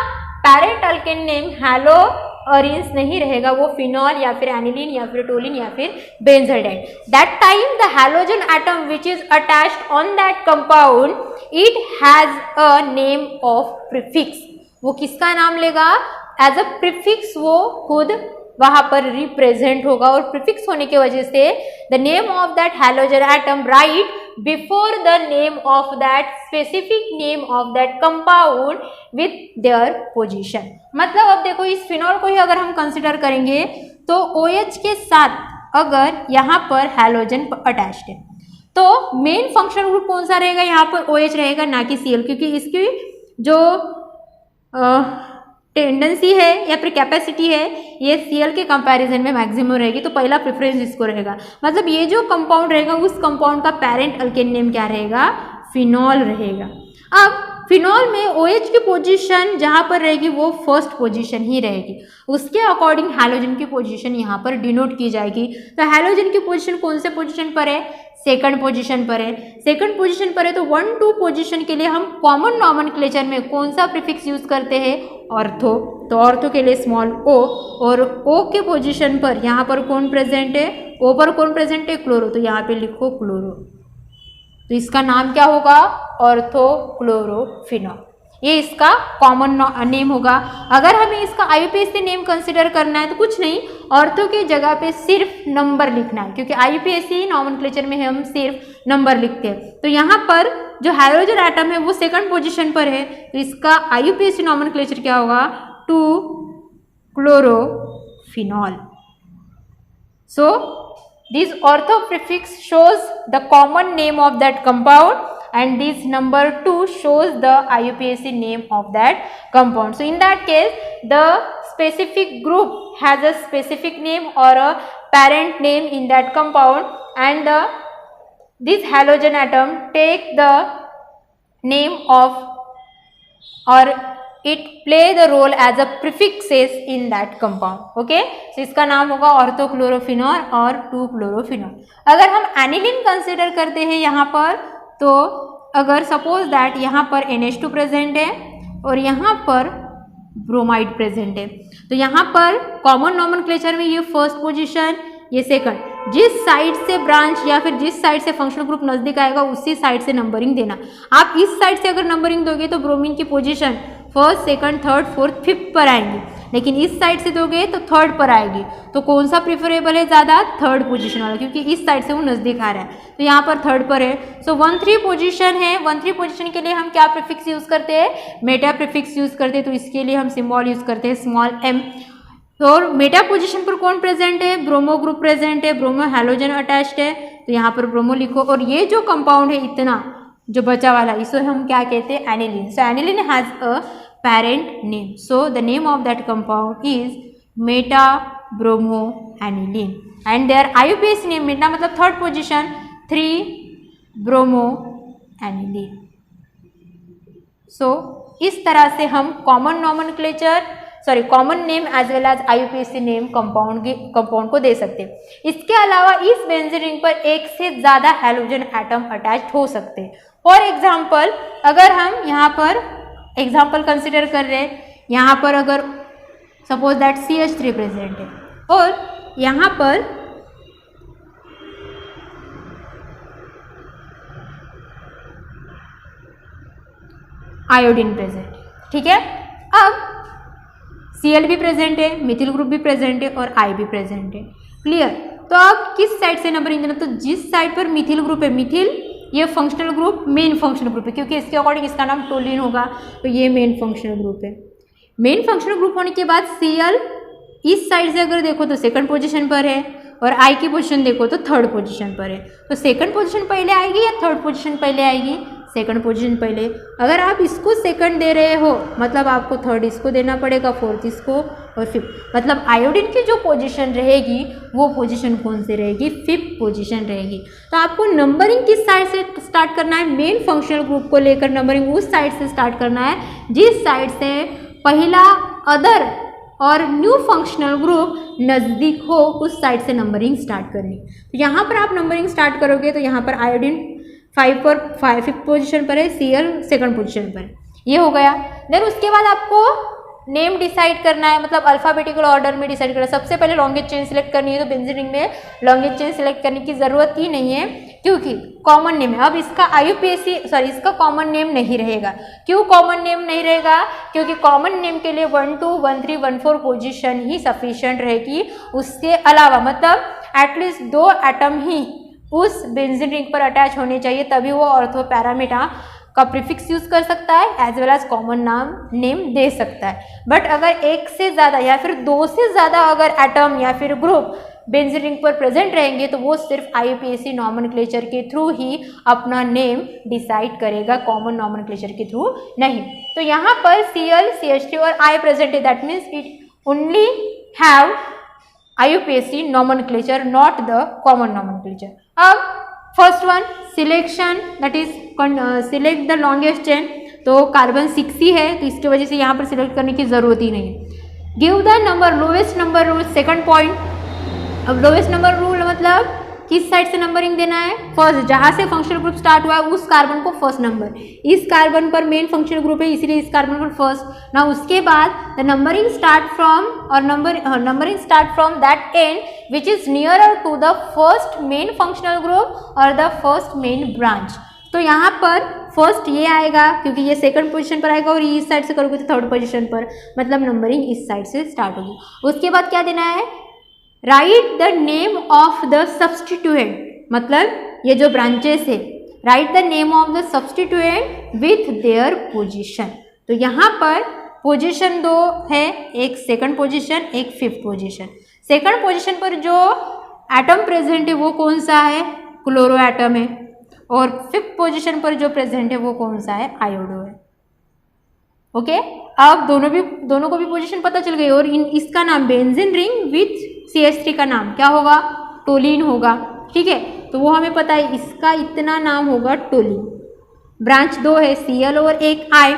पेरेंट अल्केन नेम हैलोअरिन्स नहीं रहेगा, वो फिनॉल या फिर एनिलीन या फिर टोलिन या फिर benzaldehyde. That time the halogen atom which is attached on that compound it has a name of prefix. वो किसका नाम लेगा? एज अ प्रीफिक्स वो खुद वहाँ पर रिप्रेजेंट होगा और प्रीफिक्स होने की वजह से the name of that halogen atom right before the name of that specific name of that compound with their position. मतलब अब देखो इस फिनॉल को ही अगर हम कंसिडर करेंगे तो OH के साथ अगर यहाँ पर हैलोजन अटैच्ड है तो मेन फंक्शनल ग्रुप कौन सा रहेगा? यहाँ पर OH रहेगा ना कि Cl, क्योंकि इसकी जो टेंडेंसी है या फिर कैपेसिटी है ये Cl के कंपैरिजन में मैक्सिमम रहेगी, तो पहला प्रेफरेंस इसको रहेगा। मतलब ये जो कंपाउंड रहेगा उस कंपाउंड का पेरेंट अल्केन नेम क्या रहेगा? फिनॉल रहेगा। अब फिनॉल में OH की पोजीशन जहाँ पर रहेगी वो फर्स्ट पोजीशन ही रहेगी, उसके अकॉर्डिंग हैलोजन की पोजीशन यहाँ पर डिनोट की जाएगी। तो हैलोजन की पोजीशन कौन से पोजीशन पर है? सेकंड पोजीशन पर है। सेकंड पोजीशन पर है तो 1, 2 पोजीशन के लिए हम कॉमन नॉमेनक्लेचर में कौन सा प्रीफिक्स यूज करते हैं? ऑर्थो। तो ऑर्थो के लिए स्मॉल O, और O के पोजीशन पर यहाँ पर कौन प्रेजेंट है? O पर कौन प्रेजेंट है? क्लोरो। तो यहाँ पे लिखो क्लोरो, तो इसका नाम क्या होगा? ऑर्थोक्लोरोफिनॉल। ये इसका कॉमन नेम होगा। अगर हमें इसका IUPAC नेम कंसिडर करना है तो कुछ नहीं, ऑर्थो की जगह पे सिर्फ नंबर लिखना है, क्योंकि IUPAC नॉमेनक्लेचर में हम सिर्फ नंबर लिखते हैं। तो यहाँ पर जो हैलोजन एटम है वो सेकंड पोजीशन पर है, तो इसका IUPAC नॉमेनक्लेचर क्या होगा? 2-क्लोरोफिनॉल। सो this ortho prefix shows the common name of that compound and this number 2 shows the IUPAC name of that compound. So in that case the specific group has a specific name or a parent name in that compound, and this halogen atom take the name of or it play the role as a prefixes in that compound. Okay, so इसका नाम होगा ऑर्थोक्लोरोफिनॉल और 2-क्लोरोफिनॉल। अगर हम aniline consider करते हैं यहाँ पर, तो अगर सपोज दैट यहाँ पर NH2 प्रेजेंट है और यहाँ पर ब्रोमाइड प्रेजेंट है, तो यहाँ पर कॉमन नॉमेनक्लेचर में ये फर्स्ट पोजीशन, ये सेकंड। जिस साइड से ब्रांच या फिर जिस साइड से फंक्शनल ग्रुप नजदीक आएगा उसी साइड से नंबरिंग देना। आप इस साइड से अगर नंबरिंग दोगे तो ब्रोमीन की position first, second, third, fourth, fifth पर आएंगे। लेकिन इस साइड से दोगे तो थर्ड पर आएगी। तो कौन सा प्रिफरेबल है ज़्यादा? थर्ड पोजीशन वाला, क्योंकि इस साइड से वो नज़दीक आ रहा है। तो यहाँ पर थर्ड पर है। सो 1-3 पोजीशन है। 1-3 पोजीशन के लिए हम क्या प्रीफिक्स यूज़ करते हैं? मेटा प्रीफिक्स यूज़ करते हैं। तो इसके लिए हम सिंबल यूज़ करते हैं स्मॉल m। तो मेटा पोजीशन पर कौन प्रेजेंट है? ब्रोमो ग्रुप प्रेजेंट है, ब्रोमो हैलोजन अटैच्ड है। तो यहाँ पर ब्रोमो लिखो। और ये जो कंपाउंड है इतना जो बचा वाला, इसे हम क्या कहते हैं? Aniline. So aniline has a parent name, so the name of that compound is meta bromo aniline and their IUPAC name, meta मतलब third position, 3 bromo aniline. So इस तरह से हम common name as well as IUPAC name compound को दे सकते हैं। इसके अलावा इस बेंजीन रिंग पर एक से ज़्यादा हैलोजन एटम अटैच हो सकते हैं। फॉर एग्जाम्पल, अगर हम यहाँ पर एग्जाम्पल कंसिडर कर रहे हैं, यहाँ पर अगर सपोज दैट CH3 प्रेजेंट है और यहाँ पर आयोडीन प्रेजेंट है, ठीक है। अब Cl भी प्रेजेंट है, मिथिल ग्रुप भी प्रेजेंट है और I भी प्रेजेंट है। क्लियर? तो अब किस साइड से नंबरिंग देना? तो जिस साइड पर मिथिल ग्रुप है, मिथिल ये functional group, main functional group है, क्योंकि इसके अकॉर्डिंग इसका नाम टोलिन होगा। तो ये मेन फंक्शनल ग्रुप है। मेन फंक्शनल ग्रुप होने के बाद Cl इस साइड से अगर देखो तो सेकंड पोजीशन पर है और I की पोजीशन देखो तो थर्ड पोजीशन पर है। तो सेकंड पोजीशन पहले आएगी या थर्ड पोजीशन पहले आएगी? सेकंड पोजीशन पहले। अगर आप इसको सेकंड दे रहे हो मतलब आपको थर्ड इसको देना पड़ेगा, फोर्थ इसको और फिफ्थ। मतलब आयोडीन की जो पोजीशन रहेगी वो पोजीशन कौन सी रहेगी? फिफ्थ पोजीशन रहेगी। तो आपको नंबरिंग किस साइड से स्टार्ट करना है? मेन फंक्शनल ग्रुप को लेकर नंबरिंग उस साइड से स्टार्ट करना है जिस साइड से पहला अदर और न्यू फंक्शनल ग्रुप नज़दीक हो, उस साइड से नंबरिंग स्टार्ट करनी। तो यहाँ पर आप नंबरिंग स्टार्ट करोगे तो यहाँ पर आयोडीन 5th पोजीशन पर है, Cl सेकंड पोजीशन पर, ये हो गया। देन उसके बाद आपको नेम डिसाइड करना है, मतलब अल्फाबेटिकल ऑर्डर में डिसाइड करना है। सबसे पहले लॉन्गेस्ट चेन सिलेक्ट करनी है। तो बेंजीन रिंग में लॉन्गेस्ट चेन सिलेक्ट करने की ज़रूरत ही नहीं है क्योंकि कॉमन नेम है। अब इसका इसका कॉमन नेम नहीं रहेगा। क्यों कॉमन नेम नहीं रहेगा? क्योंकि कॉमन नेम के लिए 1, 2, 1, 3, 1, 4 पोजीशन ही सफिशिएंट रहेगी। उसके अलावा मतलब एटलीस्ट 2 एटम ही उस बेंजीन रिंग पर अटैच होने चाहिए, तभी वो ऑर्थो पैरामीटा का प्रीफिक्स यूज कर सकता है as well as common name दे सकता है। बट अगर एक से ज़्यादा या फिर 2 से ज़्यादा अगर एटम या फिर ग्रुप बेंजीन रिंग पर प्रेजेंट रहेंगे तो वो सिर्फ IUPAC नॉमेनक्लेचर के थ्रू ही अपना नेम डिसाइड करेगा, कॉमन नॉमेनक्लेचर के थ्रू नहीं। तो यहाँ पर Cl, CH3 और I प्रेजेंट है, that means it only have IUPAC nomenclature, not the common nomenclature. अब first one selection, that is select the longest chain. तो कार्बन 6 ही है तो इसकी वजह से यहाँ पर सिलेक्ट करने की जरूरत ही नहीं है। Give the number, lowest number rule, second point. अब लोवेस्ट नंबर रूल मतलब किस साइड से नंबरिंग देना है? फर्स्ट, जहाँ से फंक्शनल ग्रुप स्टार्ट हुआ है उस कार्बन को फर्स्ट नंबर। इस कार्बन पर मेन फंक्शनल ग्रुप है इसीलिए इस कार्बन पर फर्स्ट ना। उसके बाद द नंबरिंग स्टार्ट फ्रॉम और numbering start from that end which is nearer to the first main functional group और द फर्स्ट मेन ब्रांच। तो यहाँ पर फर्स्ट ये आएगा क्योंकि ये सेकंड पोजीशन पर आएगा और ये इस साइड से करोगे तो थर्ड पोजीशन पर, मतलब नंबरिंग इस साइड से स्टार्ट होगी। उसके बाद क्या देना है? Right the name of the substituent, मतलब ये जो ब्रांचेस है, right the name of the substituent with their position. तो यहाँ पर पोजीशन 2 है, एक सेकंड पोजीशन, एक फिफ्थ पोजीशन। सेकंड पोजीशन पर जो एटम प्रेजेंट है वो कौन सा है? क्लोरो एटम है। और फिफ्थ पोजीशन पर जो प्रेजेंट है वो कौन सा है? आयोडो है। ओके, अब दोनों को भी पोजीशन पता चल गई। और इसका नाम बेंजीन रिंग विथ CH3 का नाम क्या होगा? टोलिन होगा। ठीक है, तो वो हमें पता है, इसका इतना नाम होगा टोलिन। ब्रांच 2 है, Cl और एक I।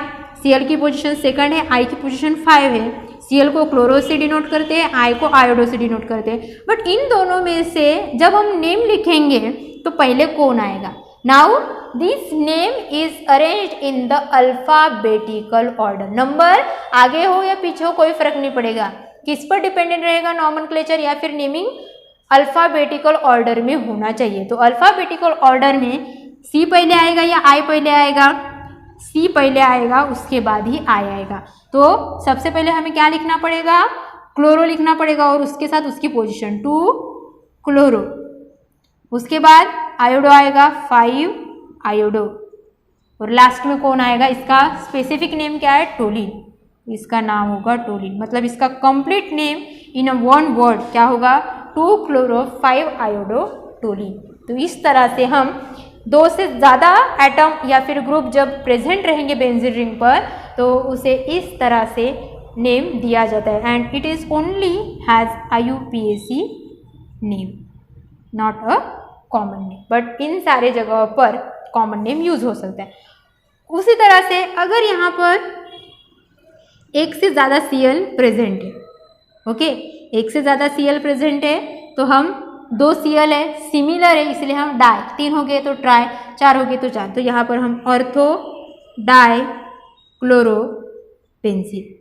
Cl की पोजीशन सेकंड है, I की पोजीशन 5 है। Cl को क्लोरो से डिनोट करते हैं, I को आयोडो से डिनोट करते हैं। बट इन दोनों में से जब हम नेम लिखेंगे तो पहले कौन आएगा? Now this name is arranged in the alphabetical order. Number आगे हो या पीछे हो कोई फर्क नहीं पड़ेगा। किस पर डिपेंडेंट रहेगा? नॉमेनक्लेचर या फिर नेमिंग अल्फाबेटिकल ऑर्डर में होना चाहिए। तो अल्फाबेटिकल ऑर्डर में C पहले आएगा या I पहले आएगा? सी पहले आएगा, उसके बाद ही आई आएगा। तो सबसे पहले हमें क्या लिखना पड़ेगा, क्लोरो लिखना पड़ेगा और उसके साथ उसकी पोजीशन 2 क्लोरो। उसके बाद आयोडो आएगा 5 आयोडो और लास्ट में कौन आएगा, इसका स्पेसिफिक नेम क्या है, टोलिन। इसका नाम होगा टोलिन, मतलब इसका complete name in a one word क्या होगा, 2 क्लोरो 5 आयोडो टोलिन। तो इस तरह से हम 2 से ज़्यादा एटम या फिर ग्रुप जब प्रेजेंट रहेंगे बेंजीन रिंग पर तो उसे इस तरह से नेम दिया जाता है। And it is only has IUPAC name, not a common name, but in सारे जगहों पर कॉमन नेम यूज हो सकता है। उसी तरह से अगर यहाँ पर एक से ज़्यादा Cl प्रेजेंट है, ओके, एक से ज़्यादा Cl प्रेजेंट है तो हम 2 Cl है, सिमिलर है इसलिए हम डाई, 3 हो गए तो ट्राई, 4 हो गए तो 4, तो यहाँ पर हम ortho dichlorobenzene,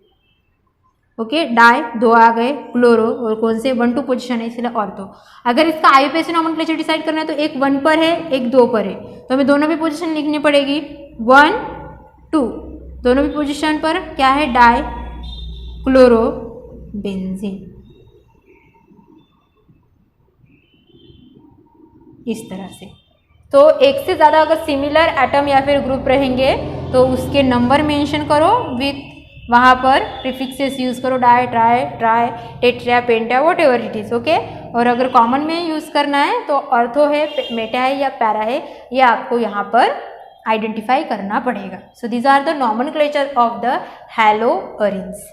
okay, di 2 आ गए, क्लोरो और कौन से 1 2 पोजीशन है इसलिए ऑर्थो। अगर इसका IUPAC नॉमेनक्लेचर डिसाइड करना है तो एक 1 पर है, एक 2 पर है, तो हमें दोनों भी पोजीशन लिखनी पड़ेगी, 1 2, दोनों भी पोजीशन पर क्या है, डाई क्लोरो बेंजीन, इस तरह से। तो एक से ज़्यादा अगर सिमिलर एटम या फिर ग्रुप रहेंगे तो उसके नंबर मेंशन करो विथ, वहाँ पर प्रीफिक्सेस यूज़ करो, di tri try tetra penta what ever it is, okay. और अगर कॉमन में यूज़ करना है तो ऑर्थो है, मेटा है या पैरा है, ये आपको यहाँ पर आइडेंटिफाई करना पड़ेगा। So these are the nomenclature of the हैलोअरीन्स।